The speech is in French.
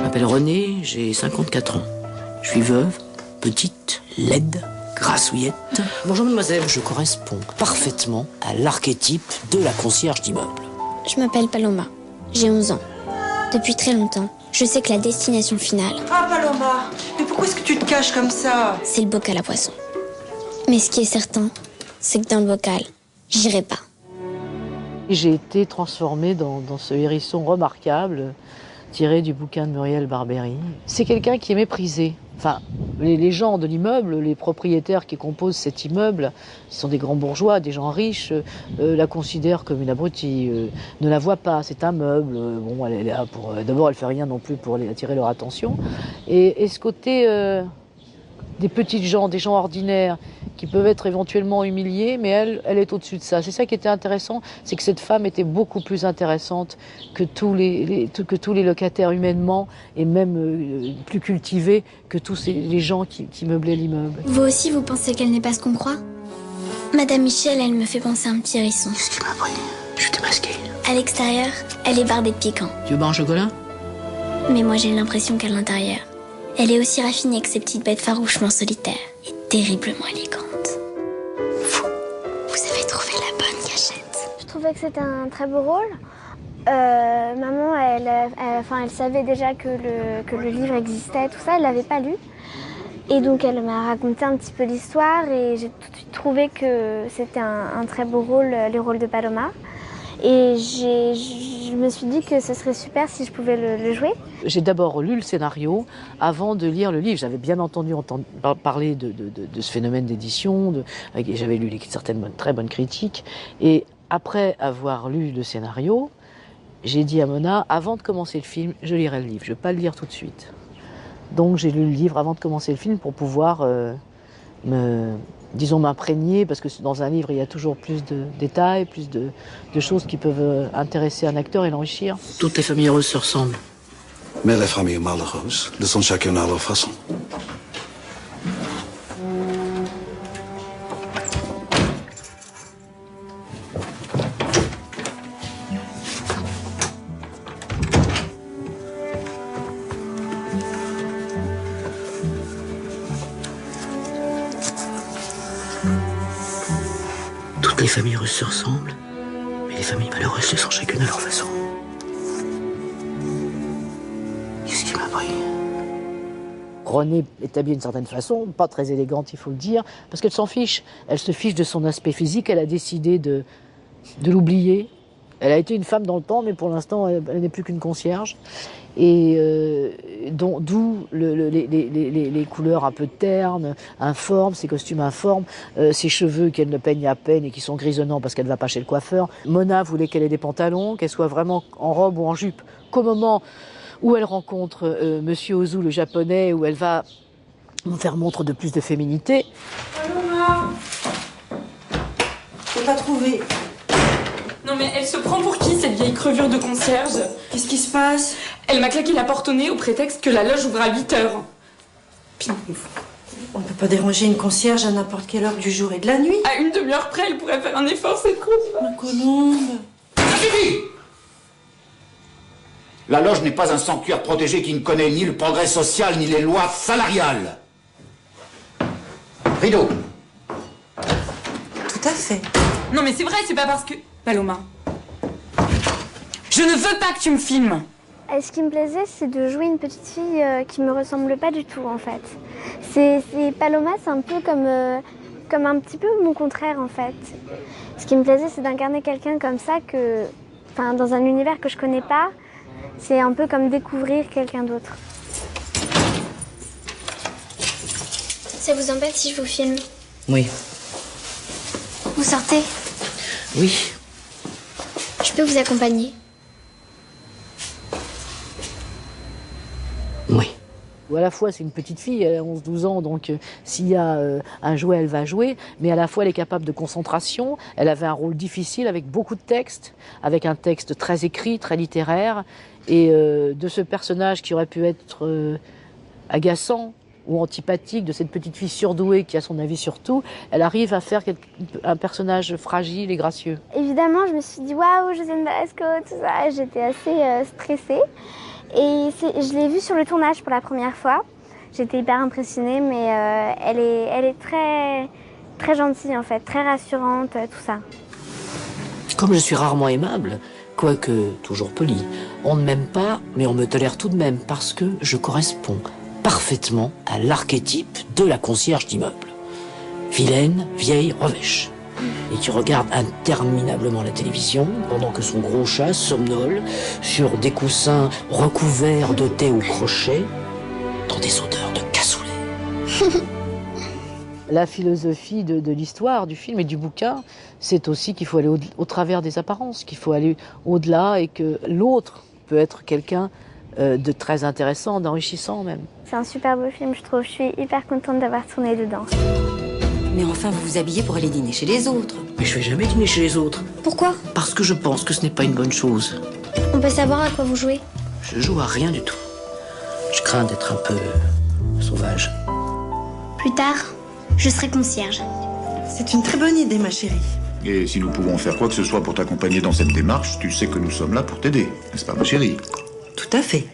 m'appelle Renée, j'ai 54 ans. Je suis veuve, petite, laide, grassouillette. Bonjour mademoiselle, je corresponds parfaitement à l'archétype de la concierge d'immeuble. Je m'appelle Paloma, j'ai 11 ans. Depuis très longtemps, je sais que la destination finale... Ah Paloma, mais pourquoi est-ce que tu te caches comme ça? C'est le bocal à poisson. Mais ce qui est certain, c'est que dans le bocal, j'irai pas. J'ai été transformée dans ce hérisson remarquable, tiré du bouquin de Muriel Barbery. C'est quelqu'un qui est méprisé. Enfin, les gens de l'immeuble, les propriétaires qui composent cet immeuble, qui sont des grands bourgeois, des gens riches, la considèrent comme une abrutie, ne la voient pas, c'est un meuble. Bon, elle est là pour... D'abord, elle fait rien non plus pour attirer leur attention. Et ce côté des petites gens, des gens ordinaires, qui peuvent être éventuellement humiliés, mais elle est au-dessus de ça. C'est ça qui était intéressant, c'est que cette femme était beaucoup plus intéressante que tous les locataires humainement, et même plus cultivés que tous les gens qui meublaient l'immeuble. Vous aussi, vous pensez qu'elle n'est pas ce qu'on croit? Madame Michel, elle me fait penser à un petit hérisson. Qu'est-ce qui m'a pris? Je suis démasqué. À l'extérieur, elle est bardée de piquant. Tu veux boire un chocolat? Mais moi, j'ai l'impression qu'à l'intérieur, elle est aussi raffinée que ces petites bêtes farouchement solitaires et terriblement élégantes. Vous avez trouvé la bonne cachette. Je trouvais que c'était un très beau rôle. Maman, elle savait déjà que le livre existait, tout ça, elle l'avait pas lu. Et donc elle m'a raconté un petit peu l'histoire et j'ai tout de suite trouvé que c'était un très beau rôle, le rôle de Paloma. Et je me suis dit que ce serait super si je pouvais le jouer. J'ai d'abord lu le scénario avant de lire le livre. J'avais bien entendu parler de ce phénomène d'édition, j'avais lu certaines très bonnes critiques. Et après avoir lu le scénario, j'ai dit à Mona, avant de commencer le film, je lirai le livre. Je ne vais pas le lire tout de suite. Donc j'ai lu le livre avant de commencer le film pour pouvoir m'imprégner, parce que dans un livre, il y a toujours plus de détails, plus de choses qui peuvent intéresser un acteur et l'enrichir. Toutes les familles heureuses se ressemblent. Mais les familles malheureuses, de sont chacun à leur façon. Toutes les familles heureuses se ressemblent, mais les familles malheureuses se sont chacune à leur façon. Qu'est-ce qui m'a pris? Renée est habillée d'une certaine façon, pas très élégante, il faut le dire, parce qu'elle s'en fiche. Elle se fiche de son aspect physique, elle a décidé de l'oublier. Elle a été une femme dans le temps, mais pour l'instant, elle n'est plus qu'une concierge. Et d'où les couleurs un peu ternes, informes, ses costumes informes, ses cheveux qu'elle ne peigne à peine et qui sont grisonnants parce qu'elle ne va pas chez le coiffeur. Mona voulait qu'elle ait des pantalons, qu'elle soit vraiment en robe ou en jupe, qu'au moment où elle rencontre Monsieur Ozu, le japonais, où elle va faire montre de plus de féminité. Paloma, je l'ai pas trouvé. Non mais elle se prend pour qui, cette vieille crevure de concierge? Qu'est-ce qui se passe? Elle m'a claqué la porte au nez au prétexte que la loge ouvre à 8h. Puis, on peut pas déranger une concierge à n'importe quelle heure du jour et de la nuit. À une demi-heure près, elle pourrait faire un effort, cette grosse. Ma colombe. Ça suffit! La loge n'est pas un sanctuaire protégé qui ne connaît ni le progrès social ni les lois salariales. Rideau. Tout à fait. Non mais c'est vrai, c'est pas parce que... Paloma. Je ne veux pas que tu me filmes. Et ce qui me plaisait, c'est de jouer une petite fille qui me ressemble pas du tout, en fait. Paloma, c'est un peu comme un petit peu mon contraire, en fait. Ce qui me plaisait, c'est d'incarner quelqu'un comme ça, dans un univers que je connais pas. C'est un peu comme découvrir quelqu'un d'autre. Ça vous embête si je vous filme? Oui. Vous sortez? Oui. Je peux vous accompagner? Oui. Ou à la fois, c'est une petite fille, elle a 11-12 ans, donc s'il y a un jouet, elle va jouer, mais à la fois, elle est capable de concentration. Elle avait un rôle difficile avec beaucoup de textes, avec un texte très écrit, très littéraire, et de ce personnage qui aurait pu être agaçant ou antipathique, de cette petite fille surdouée qui a son avis sur tout, elle arrive à faire un personnage fragile et gracieux. Évidemment, je me suis dit « Waouh, Josiane Balasco », tout ça. J'étais assez stressée. Et je l'ai vue sur le tournage pour la première fois. J'étais hyper impressionnée, mais elle est très, très gentille en fait, très rassurante, tout ça. Comme je suis rarement aimable, quoique toujours poli, on ne m'aime pas, mais on me tolère tout de même parce que je corresponds parfaitement à l'archétype de la concierge d'immeuble. Vilaine, vieille, revêche. Et qui regarde interminablement la télévision pendant que son gros chat somnole sur des coussins recouverts de thé au crochet dans des odeurs de cassoulet. La philosophie de l'histoire, du film et du bouquin, c'est aussi qu'il faut aller au travers des apparences, qu'il faut aller au-delà et que l'autre peut être quelqu'un de très intéressant, d'enrichissant même. C'est un super beau film, je trouve. Je suis hyper contente d'avoir tourné dedans. Mais enfin, vous vous habillez pour aller dîner chez les autres. Mais je vais jamais dîner chez les autres. Pourquoi? Parce que je pense que ce n'est pas une bonne chose. On peut savoir à quoi vous jouez? Je joue à rien du tout. Je crains d'être un peu sauvage. Plus tard, je serai concierge. C'est une très bonne idée, ma chérie. Et si nous pouvons faire quoi que ce soit pour t'accompagner dans cette démarche, tu sais que nous sommes là pour t'aider, n'est-ce pas, ma chérie? Tout à fait.